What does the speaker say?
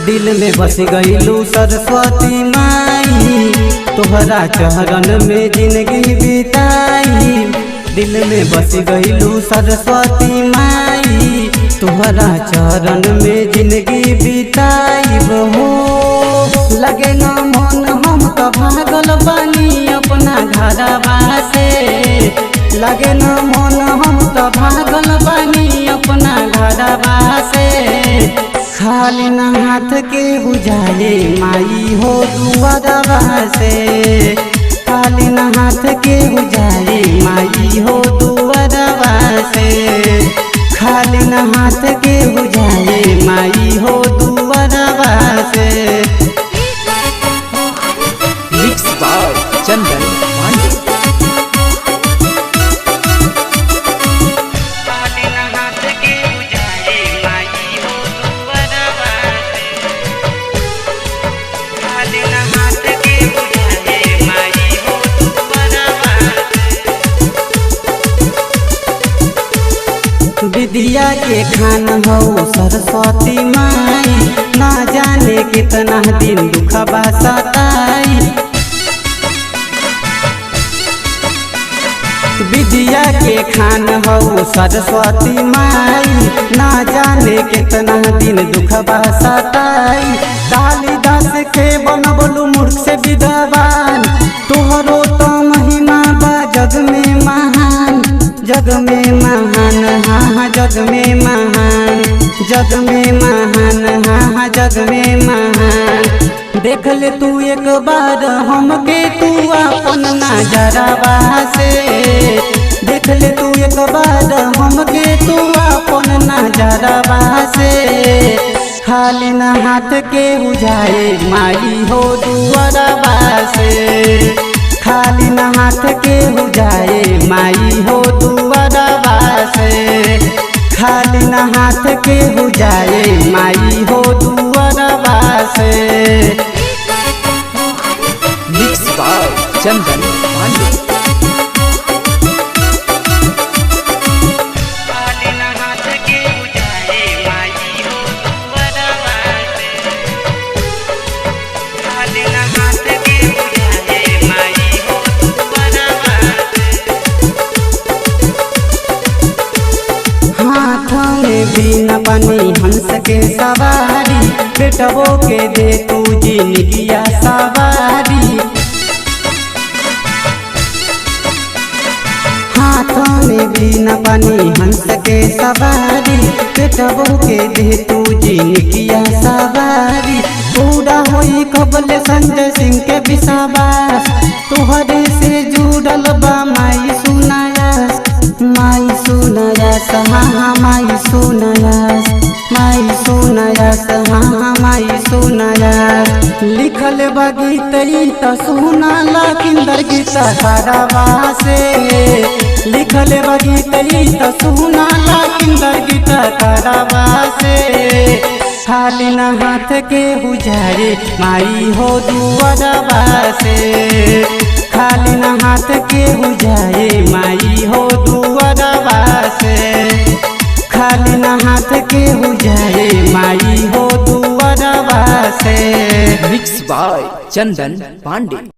दिल में बस गईलू सरस्वती माई, तोहरा चरण में जिंदगी बिताई। दिल में बस गईलू सरस्वती माई, तोहरा चरण में जिंदगी बिताई। हो लगे न मन हम तो भागल बानी अपना घरवा से, लगे न मन हम तो भागल बानी अपना घरवा से। खाली न हाथ के बुझाए माई हो दुआरवा से, खाली न हाथ के बुझाए माई हो दुआरवा से, खाली न हाथ के बुझाए माई हो दुआरवा से। Mix by Chandan Pandey. विद्या के खान हो सरस्वती माई, ना जाने कितना दिन दुखबा सताई। विद्या के खान हो सरस्वती माई, ना जाने कितना दिन दुखबा सताई। कालिदास के बनबलू मूर्ख से विद्वान, तोहरो तो महिमा बा जग में महान, जग में महान। हाँ जग में महान, जग में महान। हाँ जग में महान। देख ले तू एक बार हमके तू अपन नजरवा से, देख ले तू एक बार हमके तू अपन नजरवा से। खाली न हाथ के बुझाए माई हो दुआरवा से, खाली न हाथ के बुझाए माई हो दुआरवा से, खाली न हाथ के बुझाए माई हो दुआरवा से। Mix by Chandan Pandey. बिना पानी हंस के सवारी, बेटवो के दे तू जिंदगिया सवारी। हाथों में बिना पानी हंस के सवारी, बेटवो के दे तू जिंदगिया सवारी। पूरा होई कबल संजय सिंह के विश्वास, तोहरे से जुड़ल बा माई सुनायास, माई सुनायास। हाँ माई सुनायास, माई सुनायास। हाँ माई सुनायास। लिखल बा गीत त सुना लखिंदर गीत खरवा से, लिखल बा गीत त सुना लखिंदर गीत खरवा से। खाली न हाथ के बुझाए माई हो दुआरवा से, खाली न हाथ के बुझाए माई हो दुआरवा से, खाली न हाथ के बुझाए माई हो दुआरवा से। Mix by Chandan Pandey.